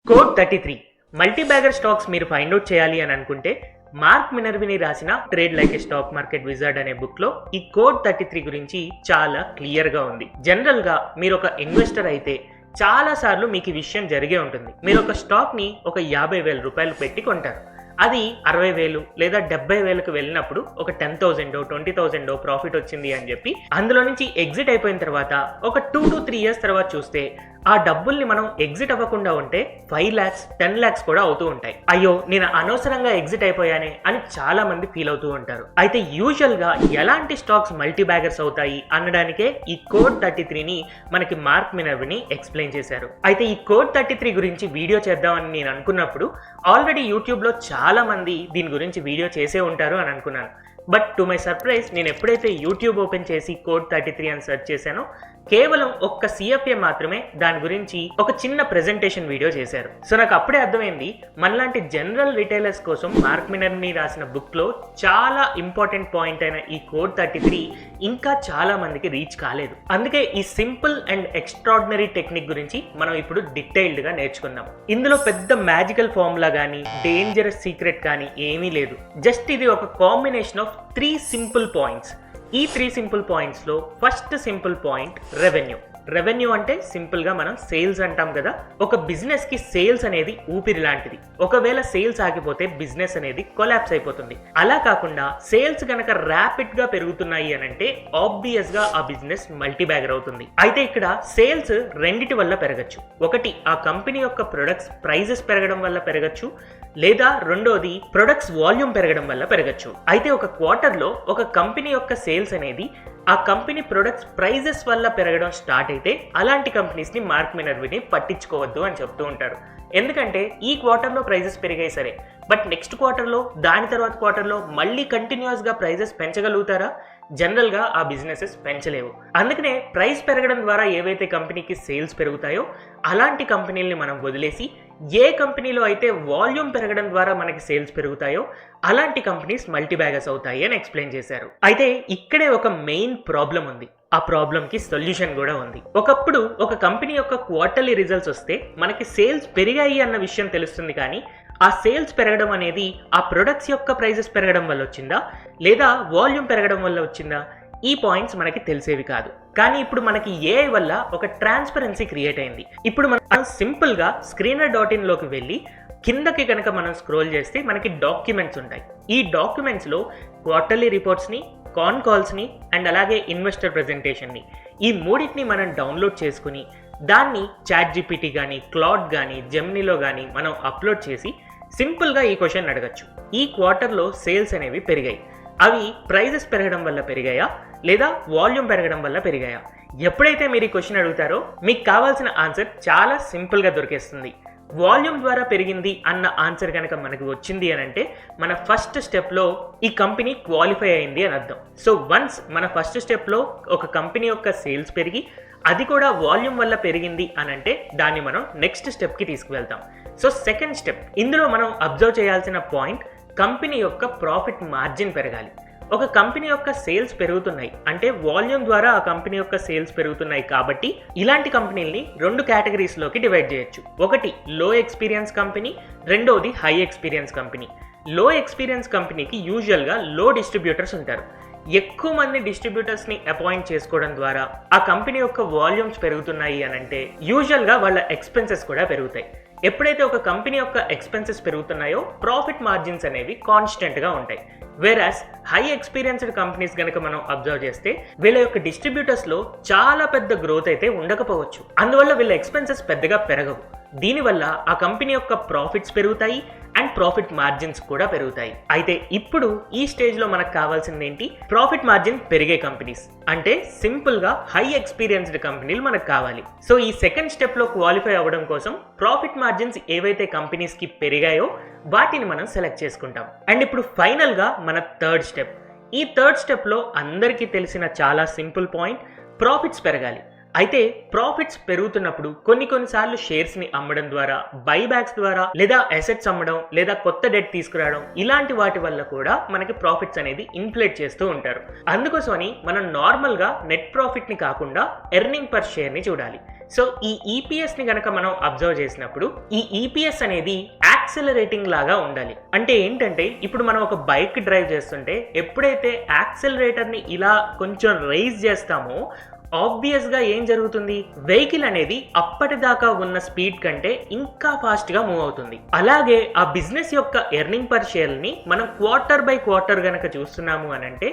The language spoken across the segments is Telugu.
కోడ్ 33 మల్టీబ్యాగర్ స్టాక్స్ మీరు ఫైండ్ అవుట్ చేయాలి అని అనుకుంటే మార్క్ మినర్విని రాసిన ట్రేడ్ లైక్ ఏ స్టాక్ మార్కెట్ విజార్డ్ అనే బుక్ లో ఈ కోడ్ 33 గురించి చాలా క్లియర్ గా ఉంది. జనరల్ గా మీరు ఒక ఇన్వెస్టర్ అయితే చాలా సార్లు మీకు ఈ విషయం జరిగే ఉంటుంది. మీరు ఒక స్టాక్ ని ఒక 50,000 రూపాయలు పెట్టి కొంటారు. అది 60,000 లేదా 70,000కు వెళ్ళినప్పుడు ఒక 10,000 20,000 ప్రాఫిట్ వచ్చింది అని చెప్పి అందులో నుంచి ఎగ్జిట్ అయిపోయిన తర్వాత ఒక 2 to 3 years తర్వాత చూస్తే ఆ డబ్బుల్ని మనం ఎగ్జిట్ అవ్వకుండా ఉంటే 5 lakhs 10 lakhs కూడా అవుతూ ఉంటాయి. అయ్యో నేను అనవసరంగా ఎగ్జిట్ అయిపోయానే అని చాలా మంది ఫీల్ అవుతూ ఉంటారు. అయితే యూజువల్ గా ఎలాంటి స్టాక్స్ మల్టీ బ్యాగర్స్ అవుతాయి అనడానికే ఈ కోడ్ 33ని మనకి మార్క్ మినర్విని ఎక్స్ప్లెయిన్ చేశారు. అయితే ఈ కోడ్ 33 గురించి వీడియో చేద్దామని నేను అనుకున్నప్పుడు ఆల్రెడీ యూట్యూబ్ లో చాలా మంది దీని గురించి వీడియో చేసే ఉంటారు అని అనుకున్నాను. బట్ టు మై సర్ప్రైజ్ నేను ఎప్పుడైతే యూట్యూబ్ ఓపెన్ చేసి కోడ్ 33 అని సెర్చ్ చేశానో కేవలం ఒక్క CFA మాత్రమే దాని గురించి ఒక చిన్న ప్రెజెంటేషన్ వీడియో చేశారు. సో నాకు అప్పుడే అర్థమైంది మనలాంటి జనరల్ రిటైలర్స్ కోసం మార్క్ మినర్విని రాసిన బుక్ లో చాలా ఇంపార్టెంట్ పాయింట్ అయిన ఈ కోడ్ 33 ఇంకా చాలా మందికి రీచ్ కాలేదు. అందుకే ఈ సింపుల్ అండ్ ఎక్స్ట్రాడినరీ టెక్నిక్ గురించి మనం ఇప్పుడు డీటెయిల్డ్ గా నేర్చుకుందాం. ఇందులో పెద్ద మ్యాజికల్ ఫార్ములా కానీ డేంజరస్ సీక్రెట్ కానీ ఏమీ లేదు. జస్ట్ ఇది ఒక కాంబినేషన్ ఆఫ్ 3 సింపుల్ పాయింట్స్. ఈ 3 సింపుల్ పాయింట్స్ లో ఫస్ట్ సింపుల్ పాయింట్ రెవెన్యూ అంటే సింపుల్ గా మనం సేల్స్ అంటాం కదా. ఒక బిజినెస్ కి సేల్స్ అనేది ఊపిరి లాంటిది. ఒకవేళ సేల్స్ ఆగిపోతే బిజినెస్ అనేది కొలాప్స్ అయిపోతుంది. అలా కాకుండా సేల్స్ గనక ర్యాపిడ్ గా పెరుగుతున్నాయి అని అంటే ఆబ్వియస్ గా ఆ బిజినెస్ మల్టీ బ్యాగర్ అవుతుంది. అయితే ఇక్కడ సేల్స్ రెండిటి వల్ల పెరగచ్చు. ఒకటి ఆ కంపెనీ యొక్క ప్రొడక్ట్స్ ప్రైజెస్ పెరగడం వల్ల పెరగచ్చు, లేదా రెండోది ప్రొడక్ట్స్ వాల్యూమ్ పెరగడం వల్ల పెరగచ్చు. అయితే ఒక క్వార్టర్ లో ఒక కంపెనీ యొక్క సేల్స్ అనేది ఆ కంపెనీ ప్రొడక్ట్స్ ప్రైజెస్ వల్ల పెరగడం స్టార్ట్ అయితే అలాంటి కంపెనీస్ ని మార్క్ మినర్విని పట్టించుకోవద్దు అని చెప్తూ ఉంటారు. ఎందుకంటే ఈ క్వార్టర్లో ప్రైజెస్ పెరిగాయి సరే, బట్ నెక్స్ట్ క్వార్టర్లో దాని తర్వాత క్వార్టర్లో మళ్ళీ కంటిన్యూస్ గా ప్రైజెస్ పెంచగలుగుతారా? జనరల్ గా ఆ బిజినెసెస్ పెంచలేవు. అందుకనే ప్రైస్ పెరగడం ద్వారా ఏవైతే కంపెనీకి సేల్స్ పెరుగుతాయో అలాంటి కంపెనీల్ని మనం వదిలేసి ఏ కంపెనీలో అయితే వాల్యూమ్ పెరగడం ద్వారా మనకి సేల్స్ పెరుగుతాయో అలాంటి కంపెనీస్ మల్టీ బ్యాగర్స్ అవుతాయి అని ఎక్స్ప్లెయిన్ చేశారు. అయితే ఇక్కడే ఒక మెయిన్ ప్రాబ్లం ఉంది. ఆ ప్రాబ్లం కి సొల్యూషన్ కూడా ఉంది. ఒకప్పుడు ఒక కంపెనీ యొక్క క్వార్టర్లీ రిజల్ట్స్ వస్తే మనకి సేల్స్ పెరిగాయి అన్న విషయం తెలుస్తుంది, కానీ ఆ సేల్స్ పెరగడం అనేది ఆ ప్రొడక్ట్స్ యొక్క ప్రైజెస్ పెరగడం వల్ల వచ్చిందా లేదా వాల్యూమ్ పెరగడం వల్ల వచ్చిందా, ఈ పాయింట్స్ మనకి తెలిసేవి కాదు. కానీ ఇప్పుడు మనకి AI వల్ల ఒక ట్రాన్స్పరెన్సీ క్రియేట్ అయింది. ఇప్పుడు మనం సింపుల్ గా screener.in లోకి వెళ్ళి కిందకి కనుక మనం స్క్రోల్ చేస్తే మనకి డాక్యుమెంట్స్ ఉంటాయి. ఈ డాక్యుమెంట్స్ లో క్వార్టర్లీ రిపోర్ట్స్ ని, కాన్ కాల్స్ ని అండ్ అలాగే ఇన్వెస్టర్ ప్రెజెంటేషన్ ని, ఈ మూడింటిని మనం డౌన్లోడ్ చేసుకుని దాన్ని ChatGPT కానీ క్లాడ్ కానీ జెమినీలో కానీ మనం అప్లోడ్ చేసి సింపుల్ గా ఈ క్వశ్చన్ అడగచ్చు. ఈ క్వార్టర్లో సేల్స్ అనేవి పెరిగాయి, అవి ప్రైజెస్ పెరగడం వల్ల పెరిగాయా లేదా వాల్యూమ్ పెరగడం వల్ల పెరిగాయా? ఎప్పుడైతే మీరు ఈ క్వశ్చన్ అడుగుతారో మీకు కావాల్సిన ఆన్సర్ చాలా సింపుల్ గా దొరికేస్తుంది. వాల్యూమ్ ద్వారా పెరిగింది అన్న ఆన్సర్ కనుక మనకు వచ్చింది అని అంటే మన ఫస్ట్ స్టెప్ లో ఈ కంపెనీ క్వాలిఫై అయింది అని అర్థం. సో వన్స్ మన ఫస్ట్ స్టెప్ లో ఒక కంపెనీ యొక్క సేల్స్ పెరిగి అది కూడా వాల్యూమ్ వల్ల పెరిగింది అని అంటే దాన్ని మనం నెక్స్ట్ స్టెప్ కి తీసుకువెళ్తాం. సో సెకండ్ స్టెప్, ఇందులో మనం అబ్జర్వ్ చేయాల్సిన పాయింట్ కంపెనీ యొక్క ప్రాఫిట్ మార్జిన్ పెరగాలి. ఒక కంపెనీ యొక్క సేల్స్ పెరుగుతున్నాయి అంటే వాల్యూమ్ ద్వారా ఆ కంపెనీ యొక్క సేల్స్ పెరుగుతున్నాయి కాబట్టి ఇలాంటి కంపెనీల్ని 2 కేటగిరీస్ లోకి డివైడ్ చేయొచ్చు. ఒకటి లో ఎక్స్పీరియన్స్ కంపెనీ, రెండోది హై ఎక్స్పీరియన్స్ కంపెనీ. లో ఎక్స్పీరియన్స్ కంపెనీకి యూజువల్ గా లో డిస్ట్రిబ్యూటర్స్ ఉంటారు. ఎక్కువ మంది డిస్ట్రిబ్యూటర్స్ ని అపాయింట్ చేసుకోవడం ద్వారా ఆ కంపెనీ యొక్క వాల్యూమ్స్ పెరుగుతున్నాయి అని అంటే యూజువల్ గా వాళ్ళ ఎక్స్పెన్సెస్ కూడా పెరుగుతాయి. ఎప్పుడైతే ఒక కంపెనీ యొక్క ఎక్స్పెన్సెస్ పెరుగుతున్నాయో ప్రాఫిట్ మార్జిన్స్ అనేవి కాన్స్టెంట్ గా ఉంటాయి. వేరాస్ హై ఎక్స్పీరియన్స్డ్ కంపెనీస్ గనక మనం అబ్జర్వ్ చేస్తే వీళ్ళ యొక్క డిస్ట్రిబ్యూటర్స్ లో చాలా పెద్ద గ్రోత్ అయితే ఉండకపోవచ్చు. అందువల్ల వీళ్ళ ఎక్స్పెన్సెస్ పెద్దగా పెరగవు. దీనివల్ల ఆ కంపెనీ యొక్క ప్రాఫిట్స్ పెరుగుతాయి అండ్ ప్రాఫిట్ మార్జిన్స్ కూడా పెరుగుతాయి. అయితే ఇప్పుడు ఈ స్టేజ్ లో మనకు కావాల్సింది ఏంటి? ప్రాఫిట్ మార్జిన్ పెరిగే కంపెనీస్, అంటే సింపుల్ గా హై ఎక్స్పీరియన్స్డ్ కంపెనీలు మనకు కావాలి. సో ఈ సెకండ్ స్టెప్ లో క్వాలిఫై అవ్వడం కోసం ప్రాఫిట్ మార్జిన్స్ ఏవైతే కంపెనీస్ కి పెరిగాయో వాటిని మనం సెలెక్ట్ చేసుకుంటాం. అండ్ ఇప్పుడు ఫైనల్ గా మన థర్డ్ స్టెప్. ఈ థర్డ్ స్టెప్ లో అందరికీ తెలిసిన చాలా సింపుల్ పాయింట్, ప్రాఫిట్స్ పెరగాలి. అయితే ప్రాఫిట్స్ పెరుగుతున్నప్పుడు కొన్నిసార్లు షేర్స్ ని అమ్మడం ద్వారా, బైబ్యాక్స్ ద్వారా, లేదా అసెట్స్ అమ్మడం, లేదా కొత్త డెట్ తీసుకురావడం, ఇలాంటి వాటి వల్ల కూడా మనకి ప్రాఫిట్స్ అనేది ఇన్ఫ్లేట్ చేస్తూ ఉంటారు. అందుకోసమని మనం నార్మల్ గా నెట్ ప్రాఫిట్ ని కాకుండా ఎర్నింగ్ పర్ షేర్ ని చూడాలి. సో ఈ ఈపీఎస్ ని గనక మనం అబ్జర్వ్ చేసినప్పుడు ఈ ఈపీఎస్ అనేది యాక్సిలరేటింగ్ లాగా ఉండాలి. అంటే ఏంటంటే ఇప్పుడు మనం ఒక బైక్ డ్రైవ్ చేస్తుంటే ఎప్పుడైతే యాక్సిలరేటర్ ని ఇలా కొంచెం రైజ్ చేస్తామో ఆబ్వియస్ గా ఏం జరుగుతుంది, వెహికల్ అనేది అప్పటిదాకా ఉన్న స్పీడ్ కంటే ఇంకా ఫాస్ట్ గా మూవ్ అవుతుంది. అలాగే ఆ బిజినెస్ యొక్క ఎర్నింగ్ పర్ షేర్ ని మనం క్వార్టర్ బై క్వార్టర్ గనక చూస్తున్నాము అని అంటే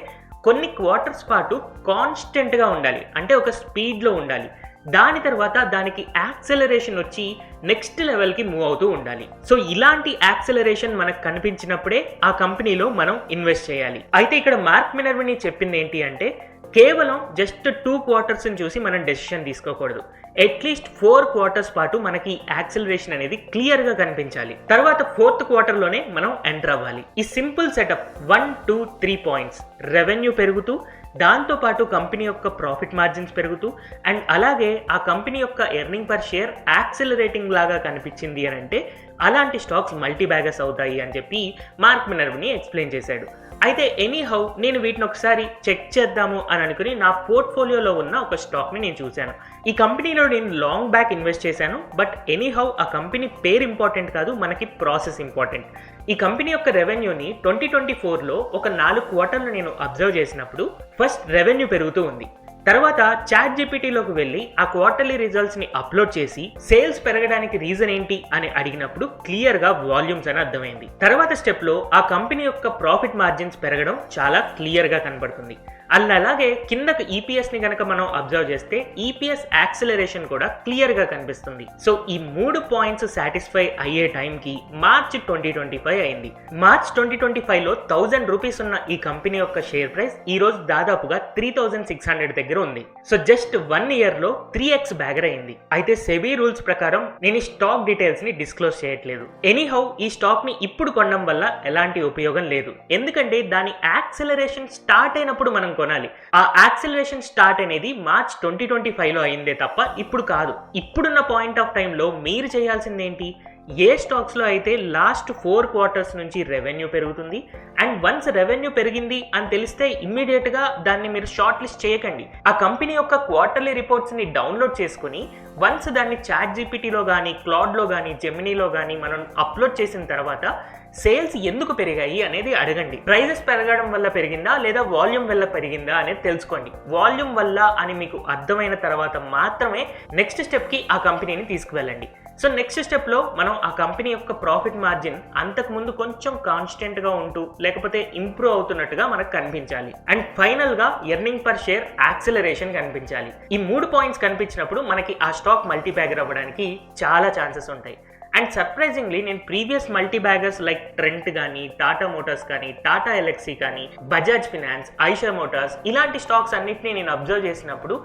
కొన్ని క్వార్టర్స్ పాటు కాన్స్టెంట్ గా ఉండాలి, అంటే ఒక స్పీడ్ లో ఉండాలి. దాని తర్వాత దానికి యాక్సెలరేషన్ వచ్చి నెక్స్ట్ లెవెల్కి మూవ్ అవుతూ ఉండాలి. సో ఇలాంటి యాక్సెలరేషన్ మనకు కనిపించినప్పుడే ఆ కంపెనీలో మనం ఇన్వెస్ట్ చేయాలి. అయితే ఇక్కడ మార్క్ మినర్విని చెప్పింది ఏంటి అంటే కేవలం జస్ట్ 2 క్వార్టర్స్ చూసి మనం డెసిషన్ తీసుకోకూడదు. అట్లీస్ట్ 4 క్వార్టర్స్ పాటు మనకి యాక్సిలరేషన్ అనేది క్లియర్ గా కనిపించాలి. తర్వాత 4th క్వార్టర్లోనే మనం ఎంటర్ అవ్వాలి. ఈ సింపుల్ సెటప్ 1, 2, 3 పాయింట్స్, రెవెన్యూ పెరుగుతూ దాంతో పాటు కంపెనీ యొక్క ప్రాఫిట్ మార్జిన్స్ పెరుగుతూ అండ్ అలాగే ఆ కంపెనీ యొక్క ఎర్నింగ్ పర్ షేర్ యాక్సిలరేటింగ్ లాగా కనిపించింది అని అంటే అలాంటి స్టాక్స్ మల్టీ బ్యాగర్స్ అవుతాయి అని చెప్పి మార్క్ మినర్విని ఎక్స్ప్లెయిన్ చేశాడు. అయితే ఎనీహౌ నేను వీటిని ఒకసారి చెక్ చేద్దాము అని అనుకుని నా పోర్ట్ఫోలియోలో ఉన్న ఒక స్టాక్ని నేను చూశాను. ఈ కంపెనీలో నేను లాంగ్ బ్యాక్ ఇన్వెస్ట్ చేశాను. బట్ ఎనీహౌ ఆ కంపెనీ పేరు ఇంపార్టెంట్ కాదు, మనకి ప్రాసెస్ ఇంపార్టెంట్. ఈ కంపెనీ యొక్క రెవెన్యూని 2024లో ఒక 4 క్వార్టర్లు నేను అబ్జర్వ్ చేసినప్పుడు ఫస్ట్ రెవెన్యూ పెరుగుతూ ఉంది. తర్వాత చాట్ జీపీటీలోకి వెళ్ళి ఆ క్వార్టర్లీ రిజల్ట్స్ ని అప్లోడ్ చేసి సేల్స్ పెరగడానికి రీజన్ ఏంటి అని అడిగినప్పుడు క్లియర్ గా వాల్యూమ్స్ అని అర్థమైంది. తర్వాత స్టెప్ లో ఆ కంపెనీ యొక్క ప్రాఫిట్ మార్జిన్స్ పెరగడం చాలా క్లియర్ గా కనబడుతుంది. అలాగే కిందకు ఈపీఎస్ ని కనుక మనం అబ్జర్వ్ చేస్తే ఈపీఎస్ యాక్సిలరేషన్ కూడా క్లియర్ గా కనిపిస్తుంది. సో ఈ 3 పాయింట్స్ సాటిస్ఫై అయ్యే టైంకి మార్చ్ 2025 అయింది. మార్చ్ 2025లో 1000 రూపీస్ ఉన్న ఈ కంపెనీ యొక్క షేర్ ప్రైస్ ఈ రోజు దాదాపుగా 3600 దగ్గర ఉంది. సో జస్ట్ 1 ఇయర్ లో 3x బ్యాగర్ అయింది. అయితే సెబీ రూల్స్ ప్రకారం నేను ఈ స్టాక్ డీటెయిల్స్ ని డిస్క్లోజ్ చేయట్లేదు. ఎనీహౌ ఈ స్టాక్ ని ఇప్పుడు కొనడం వల్ల ఎలాంటి ఉపయోగం లేదు, ఎందుకంటే దాని యాక్సిలరేషన్ స్టార్ట్ అయినప్పుడు మనం కొనాలి. ఆ యాక్సిలరేషన్ స్టార్ట్ అనేది మార్చ్ 2025లో అయిందే తప్ప ఇప్పుడు కాదు. ఇప్పుడున్న పాయింట్ ఆఫ్ టైంలో మీరు చేయాల్సింది ఏంటి, ఏ స్టాక్స్లో అయితే లాస్ట్ 4 క్వార్టర్స్ నుంచి రెవెన్యూ పెరుగుతుంది అండ్ వన్స్ రెవెన్యూ పెరిగింది అని తెలిస్తే ఇమ్మీడియట్గా దాన్ని మీరు షార్ట్ లిస్ట్ చేయకండి. ఆ కంపెనీ యొక్క క్వార్టర్లీ రిపోర్ట్స్ని డౌన్లోడ్ చేసుకుని వన్స్ దాన్ని చాట్ జీపీటీలో కానీ క్లౌడ్లో కానీ జెమినీలో కానీ మనం అప్లోడ్ చేసిన తర్వాత సేల్స్ ఎందుకు పెరిగాయి అనేది అడగండి. ప్రైజెస్ పెరగడం వల్ల పెరిగిందా లేదా వాల్యూమ్ వల్ల పెరిగిందా అనేది తెలుసుకోండి. వాల్యూమ్ వల్ల అని మీకు అర్థమైన తర్వాత మాత్రమే నెక్స్ట్ స్టెప్కి ఆ కంపెనీని తీసుకువెళ్ళండి. సో నెక్స్ట్ స్టెప్లో మనం ఆ కంపెనీ యొక్క ప్రాఫిట్ మార్జిన్ అంతకుముందు కొంచెం కాన్స్టెంట్గా ఉంటూ లేకపోతే ఇంప్రూవ్ అవుతున్నట్టుగా మనకు కనిపించాలి. అండ్ ఫైనల్గా ఎర్నింగ్ పర్ షేర్ యాక్సిలరేషన్ కనిపించాలి. ఈ 3 పాయింట్స్ కనిపించినప్పుడు మనకి ఆ స్టాక్ మల్టీ బ్యాగర్ అవ్వడానికి చాలా ఛాన్సెస్ ఉంటాయి. అండ్ సర్ప్రైజింగ్లీ నేను previous multi baggers like Trent కానీ టాటా మోటార్స్ కానీ టాటా ఎలక్సీ కానీ బజాజ్ ఫినాన్స్, ఐషా మోటార్స్ ఇలాంటి స్టాక్స్ అన్నిటిని నేను అబ్జర్వ్ చేసినప్పుడు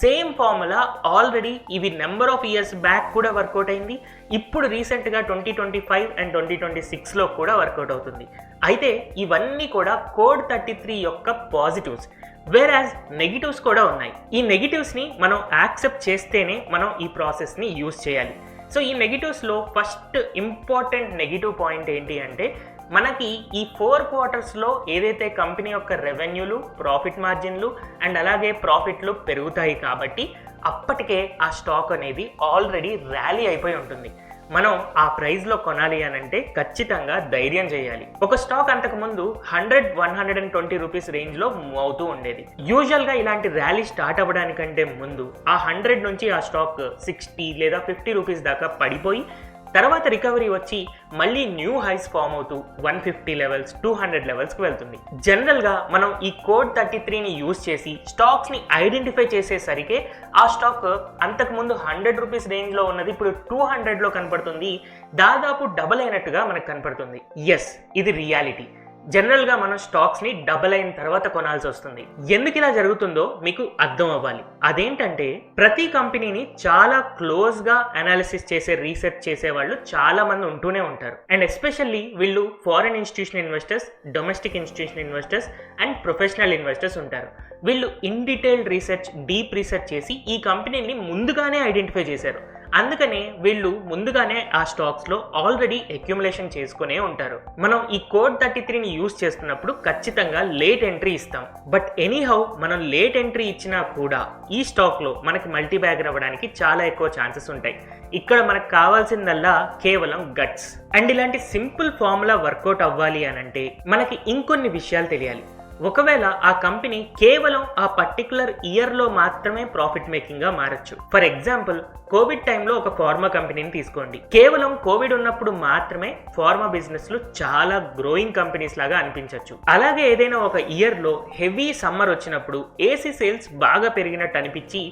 సేమ్ ఫార్ములా ఆల్రెడీ ఇవి నెంబర్ ఆఫ్ ఇయర్స్ బ్యాక్ కూడా వర్కౌట్ అయింది. ఇప్పుడు రీసెంట్గా 2025 అండ్ 2026లో కూడా వర్కౌట్ అవుతుంది. అయితే ఇవన్నీ కూడా కోడ్ 33 యొక్క పాజిటివ్స్, వేరాజ్ నెగిటివ్స్ కూడా ఉన్నాయి. ఈ నెగిటివ్స్ని మనం యాక్సెప్ట్ చేస్తేనే మనం ఈ ప్రాసెస్ని యూజ్ చేయాలి. సో ఈ నెగిటివ్స్లో ఫస్ట్ ఇంపార్టెంట్ నెగిటివ్ పాయింట్ ఏంటి అంటే మనకి ఈ 4 క్వార్టర్స్లో ఏదైతే కంపెనీ యొక్క రెవెన్యూలు, ప్రాఫిట్ మార్జిన్లు అండ్ అలాగే ప్రాఫిట్లు పెరుగుతాయి కాబట్టి అప్పటికే ఆ స్టాక్ అనేది ఆల్రెడీ ర్యాలీ అయిపోయి ఉంటుంది. మనం ఆ ప్రైస్లో కొనాలి అని అంటే ఖచ్చితంగా ధైర్యం చేయాలి. ఒక స్టాక్ అంతకు ముందు 100-120 రూపీస్ రేంజ్లో మూవ్ అవుతూ ఉండేది. యూజువల్గా ఇలాంటి ర్యాలీ స్టార్ట్ అవ్వడానికంటే ముందు ఆ 100 నుంచి ఆ స్టాక్ 60 లేదా 50 రూపీస్ దాకా పడిపోయి తర్వాత రికవరీ వచ్చి మళ్ళీ న్యూ హైస్ ఫామ్ అవుతూ 150 లెవెల్స్ 200 లెవెల్స్కి వెళ్తుంది. జనరల్గా మనం ఈ కోడ్ 33ని యూజ్ చేసి స్టాక్స్ని ఐడెంటిఫై చేసేసరికి ఆ స్టాక్ అంతకుముందు 100 రూపీస్ రేంజ్లో ఉన్నది ఇప్పుడు 200లో కనపడుతుంది. దాదాపు డబల్ అయినట్టుగా మనకు కనపడుతుంది. ఎస్, ఇది రియాలిటీ. జనరల్గా మనం స్టాక్స్ని డబల్ అయిన తర్వాత కొనాల్సి వస్తుంది. ఎందుకు ఇలా జరుగుతుందో మీకు అర్థం అవ్వాలి. అదేంటంటే ప్రతి కంపెనీని చాలా క్లోజ్గా అనాలిసిస్ చేసే, రీసెర్చ్ చేసే వాళ్ళు చాలా మంది ఉంటూనే ఉంటారు. అండ్ ఎస్పెషల్లీ వీళ్ళు foreign institutional investors, domestic institutional investors and professional investors ఉంటారు. వీళ్ళు in detailed research, deep research చేసి ఈ కంపెనీని ముందుగానే ఐడెంటిఫై చేశారు. అందుకనే వీళ్ళు ముందుగానే ఆ స్టాక్స్ లో ఆల్రెడీ అక్యుములేషన్ చేసుకునే ఉంటారు. మనం ఈ కోడ్ 33ని యూజ్ చేస్తున్నప్పుడు ఖచ్చితంగా లేట్ ఎంట్రీ ఇస్తాం. బట్ ఎనీహౌ మనం లేట్ ఎంట్రీ ఇచ్చినా కూడా ఈ స్టాక్ లో మనకి మల్టీ బ్యాగర్ అవ్వడానికి చాలా ఎక్కువ ఛాన్సెస్ ఉంటాయి. ఇక్కడ మనకు కావాల్సిందల్లా కేవలం గట్స్. అండ్ ఇలాంటి సింపుల్ ఫార్ములా వర్కౌట్ అవ్వాలి అనంటే మనకి ఇంకొన్ని విషయాలు తెలియాలి. ఒకవేళ ఆ కంపెనీ కేవలం ఆ పర్టికులర్ ఇయర్లో మాత్రమే ప్రాఫిట్ మేకింగ్ గా మారచ్చు. ఫర్ ఎగ్జాంపుల్ కోవిడ్ టైంలో ఒక ఫార్మా కంపెనీని తీసుకోండి. కేవలం కోవిడ్ ఉన్నప్పుడు మాత్రమే ఫార్మా బిజినెస్లు చాలా గ్రోయింగ్ కంపెనీస్ లాగా అనిపించవచ్చు. అలాగే ఏదైనా ఒక ఇయర్లో హెవీ సమ్మర్ వచ్చినప్పుడు ఏసీ సేల్స్ బాగా పెరిగినట్టు అనిపించి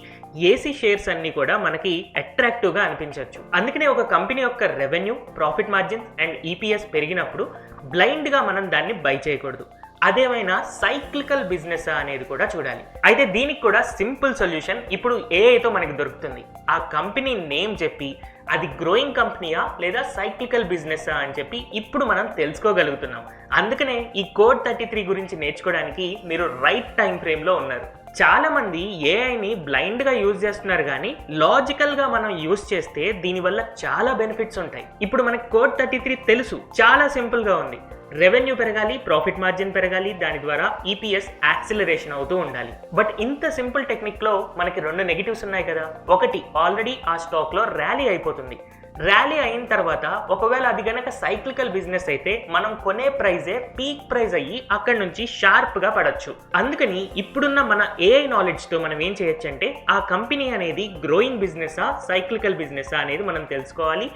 ఏసీ షేర్స్ అన్ని కూడా మనకి అట్రాక్టివ్ గా అనిపించవచ్చు. అందుకనే ఒక కంపెనీ యొక్క revenue, profit margins and EPS పెరిగినప్పుడు బ్లైండ్ గా మనం దాన్ని బై చేయకూడదు. అదేమైనా సైక్లికల్ బిజినెస్ అనేది కూడా చూడాలి. అయితే దీనికి కూడా సింపుల్ సొల్యూషన్ ఇప్పుడు ఏఐతో మనకి దొరుకుతుంది. ఆ కంపెనీ నేమ్ చెప్పి అది గ్రోయింగ్ కంపెనీయా లేదా సైక్లికల్ బిజినెస్ అని చెప్పి ఇప్పుడు మనం తెలుసుకోగలుగుతున్నాం. అందుకనే ఈ కోడ్ 33 గురించి నేర్చుకోవడానికి మీరు రైట్ టైం ఫ్రేమ్ లో ఉన్నారు. చాలా మంది ఏఐని బ్లైండ్ గా యూజ్ చేస్తున్నారు, కానీ లాజికల్ గా మనం యూజ్ చేస్తే దీనివల్ల చాలా బెనిఫిట్స్ ఉంటాయి. ఇప్పుడు మనకి కోడ్ 33 తెలుసు, చాలా సింపుల్ గా ఉంది. రెవెన్యూ పెరగాలి, ప్రాఫిట్ మార్జిన్ పెరగాలి, దాని ద్వారా ఈపీఎస్ యాక్సిలరేషన్ అవుతూ ఉండాలి. బట్ ఇంత సింపుల్ టెక్నిక్ లో మనకి 2 నెగిటివ్స్ ఉన్నాయి కదా. ఒకటి, ఆల్రెడీ ఆ స్టాక్ లో ర్యాలీ అయిపోతుంది. ర్యాలీ అయిన తర్వాత ఒకవేళ అది గనక సైక్లికల్ బిజినెస్ అయితే మనం కొనే ప్రైజే పీక్ ప్రైజ్ అయ్యి అక్కడి నుంచి షార్ప్ గా పడచ్చు. అందుకని ఇప్పుడున్న మన ఏఐ నాలెడ్జ్ తో మనం ఏం చేయొచ్చు అంటే ఆ కంపెనీ అనేది గ్రోయింగ్ బిజినెసా సైక్లికల్ బిజినెసా అనేది మనం తెలుసుకోవాలి.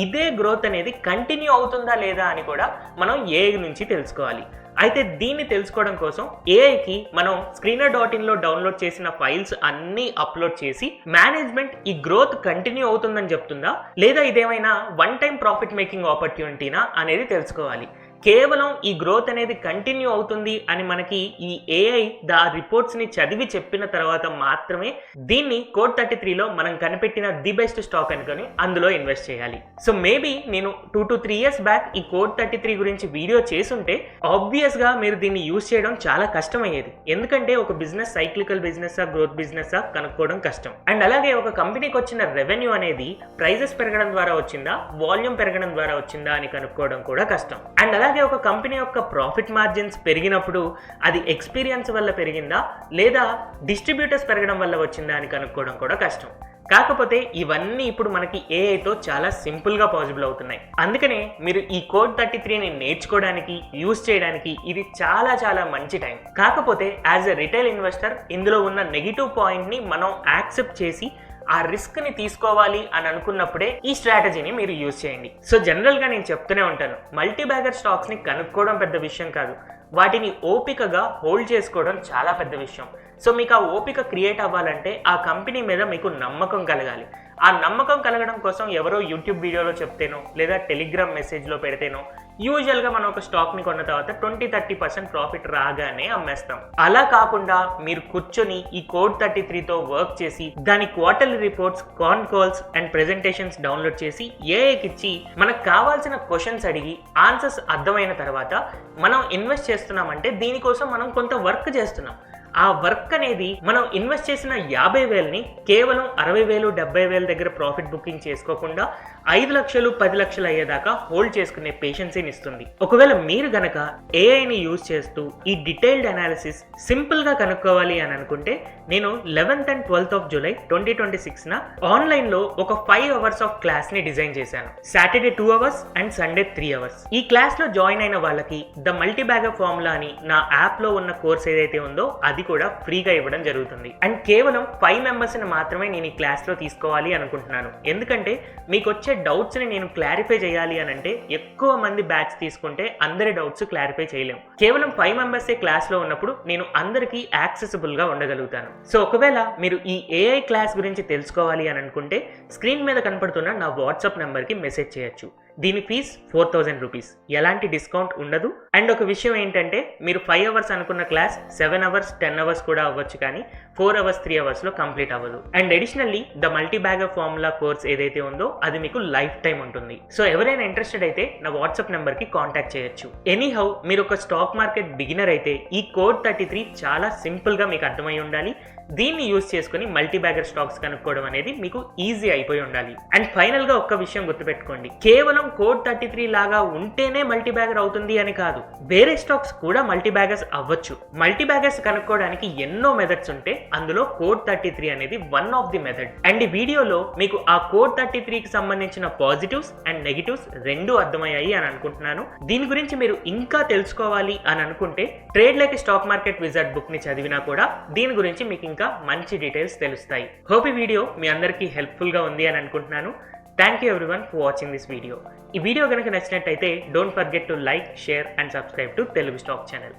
ఇదే గ్రోత్ అనేది కంటిన్యూ అవుతుందా లేదా అని కూడా మనం ఏఐ నుంచి తెలుసుకోవాలి. అయితే దీన్ని తెలుసుకోవడం కోసం ఏఐకి మనం screener.in లో డౌన్లోడ్ చేసిన ఫైల్స్ అన్ని అప్లోడ్ చేసి మేనేజ్మెంట్ ఈ గ్రోత్ కంటిన్యూ అవుతుందని చెప్తుందా లేదా ఇదేమైనా వన్ టైం ప్రాఫిట్ మేకింగ్ ఆపర్చునిటీనా అనేది తెలుసుకోవాలి. కేవలం ఈ గ్రోత్ అనేది కంటిన్యూ అవుతుంది అని మనకి ఈ ఏఐ రిపోర్ట్స్ ని చదివి చెప్పిన తర్వాత మాత్రమే దీన్ని కోడ్ 33లో మనం కనిపెట్టిన ది బెస్ట్ స్టాక్ అనుకొని అందులో ఇన్వెస్ట్ చేయాలి. సో మేబీ నేను 2 to 3 years బ్యాక్ ఈ కోడ్ 33 గురించి వీడియో చేసుంటే ఆబ్వియస్ గా మీరు దీన్ని యూజ్ చేయడం చాలా కష్టమయ్యేది. ఎందుకంటే ఒక business cyclical business growth business కనుక్కోవడం కష్టం. అండ్ అలాగే ఒక కంపెనీకి వచ్చిన రెవెన్యూ అనేది ప్రైజెస్ పెరగడం ద్వారా వచ్చిందా, వాల్యూమ్ పెరగడం ద్వారా వచ్చిందా అని కనుక్కోవడం కూడా కష్టం. అండ్ అలాగే ఒక కంపెనీ యొక్క ప్రాఫిట్ మార్జిన్స్ పెరిగినప్పుడు అది ఎక్స్పీరియన్స్ వల్ల పెరిగిందా లేదా డిస్ట్రిబ్యూటర్స్ పెరగడం వల్ల వచ్చిందా అని కనుక్కోవడం కూడా కష్టం. కాకపోతే ఇవన్నీ ఇప్పుడు మనకి ఏఐతో చాలా సింపుల్ గా పాసిబుల్ అవుతున్నాయి. అందుకనే మీరు ఈ కోడ్ 33ని నేర్చుకోవడానికి యూజ్ చేయడానికి ఇది చాలా చాలా మంచి టైం. కాకపోతే యాజ్ ఎ రిటైల్ ఇన్వెస్టర్ ఇందులో ఉన్న నెగిటివ్ పాయింట్ ని మనం యాక్సెప్ట్ చేసి ఆ రిస్క్ ని తీసుకోవాలి అని అనుకున్నప్పుడే ఈ స్ట్రాటజీని మీరు యూజ్ చేయండి. సో జనరల్ గా నేను చెప్తూనే ఉంటాను, మల్టీ బ్యాగర్ స్టాక్స్ ని కనుక్కోవడం పెద్ద విషయం కాదు, వాటిని ఓపికగా హోల్డ్ చేసుకోవడం చాలా పెద్ద విషయం. సో మీకు ఆ ఓపిక క్రియేట్ అవ్వాలంటే ఆ కంపెనీ మీద మీకు నమ్మకం కలగాలి. ఆ నమ్మకం కలగడం కోసం ఎవరో యూట్యూబ్ వీడియోలో చెప్తేనో లేదా టెలిగ్రామ్ మెసేజ్లో పెడితేనో యూజువల్గా మనం ఒక స్టాక్ని కొన్న తర్వాత 20-30% ప్రాఫిట్ రాగానే అమ్మేస్తాం. అలా కాకుండా మీరు కూర్చొని ఈ కోడ్ 33తో వర్క్ చేసి దాని quarterly reports, con calls and presentations download చేసి ఏఐకి ఇచ్చి మనకు కావాల్సిన క్వశ్చన్స్ అడిగి ఆన్సర్స్ అర్థమైన తర్వాత మనం ఇన్వెస్ట్ చేస్తున్నామంటే దీనికోసం మనం కొంత వర్క్ చేస్తున్నాం. ఆ వర్క్ అనేది మనం ఇన్వెస్ట్ చేసిన 50,000ని కేవలం 60,000, 70,000 దగ్గర ప్రాఫిట్ బుకింగ్ చేసుకోకుండా 5 లక్షలు 10 లక్షలు అయ్యేదాకా హోల్డ్ చేసుకునే పేషెన్సీని ఇస్తుంది. ఒకవేళ మీరు గనక ఏఐని యూజ్ చేస్తూ ఈ డీటెయిల్డ్ అనాలిసిస్ సింపుల్ గా కనుక్కోవాలి అని అనుకుంటే నేను 11th and 12th of July 2026 online లో ఒక 5 hours ఆఫ్ క్లాస్ ని డిజైన్ చేశాను. Saturday 2 hours and Sunday 3 hours. ఈ క్లాస్ లో జాయిన్ అయిన వాళ్ళకి ద మల్టీ బ్యాగర్ ఫార్ములా అని నా యాప్ లో ఉన్న కోర్స్ ఏదైతే ఉందో అది కూడా ఫ్రీగా ఇవ్వడం జరుగుతుంది. అండ్ కేవలం 5 members ని మాత్రమే నేను ఈ క్లాస్ లో తీసుకోవాలి అనుకుంటున్నాను. ఎందుకంటే మీకు వచ్చే డౌట్స్ ని నేను క్లారిఫై చేయాలి అని అంటే ఎక్కువ మంది బ్యాచ్ తీసుకుంటే అందరి డౌట్స్ క్లారిఫై చేయలేము. కేవలం 5 members క్లాస్ లో ఉన్నప్పుడు నేను అందరికీ యాక్సెసిబుల్ గా ఉండగలుగుతాను. సో ఒకవేళ మీరు ఈ ఏఐ క్లాస్ గురించి తెలుసుకోవాలి అని అనుకుంటే స్క్రీన్ మీద కనపడుతున్న నా వాట్సాప్ నెంబర్ కి మెసేజ్ చేయొచ్చు. దీని ఫీజ్ 4,000 రూపీస్. ఎలాంటి డిస్కౌంట్ ఉండదు. అండ్ ఒక విషయం ఏంటంటే మీరు 5 hours అనుకున్న క్లాస్ 7 hours 10 hours కూడా అవ్వచ్చు, కానీ 4 hours 3 hours లో కంప్లీట్ అవ్వదు. And additionally the multi bagger formula course ఏదైతే ఉందో అది మీకు లైఫ్ టైం ఉంటుంది. సో ఎవరైనా ఇంట్రెస్టెడ్ అయితే నా వాట్సాప్ నెంబర్ కి కాంటాక్ట్ చేయొచ్చు. ఎనీహౌ మీరు ఒక స్టాక్ మార్కెట్ బిగినర్ అయితే ఈ కోడ్ 33 చాలా సింపుల్ గా మీకు అర్థమై ఉండాలి. దీన్ని యూజ్ చేసుకుని మల్టీ బ్యాగర్ స్టాక్స్ కనుక్కోవడం అనేది మీకు ఈజీ అయిపోయి ఉండాలి. అండ్ ఫైనల్ గా ఒక్క విషయం గుర్తుపెట్టుకోండి, కేవలం కోడ్ 33 లాగా ఉంటేనే మల్టీ బ్యాగర్ అవుతుంది అని కాదు, వేరే స్టాక్స్ కూడా మల్టీ బ్యాగర్స్ అవ్వచ్చు. మల్టీ బ్యాగర్స్ కనుక్కోవడానికి ఎన్నో మెథడ్స్ ఉంటే అందులో కోడ్ 33 అనేది one of the method. And ఈ వీడియోలో మీకు ఆ కోడ్ 33కి సంబంధించిన పాజిటివ్స్ అండ్ నెగిటివ్స్ రెండు అర్థమయ్యాయి అని అనుకుంటున్నాను. దీని గురించి మీరు ఇంకా తెలుసుకోవాలి అని అనుకుంటే trade like stock market wizard book ని చదివినా కూడా దీని గురించి మీకు ఇంకా మంచి డీటెయిల్స్ తెలుస్తాయి. హోప్ ఈ వీడియో మీ అందరికీ హెల్ప్ఫుల్ గా ఉంది అని అనుకుంటున్నాను. Thank you everyone for watching this video. ఈ వీడియో కనుక నచ్చినట్టయితే don't forget to like, share and subscribe to Telugu stock channel.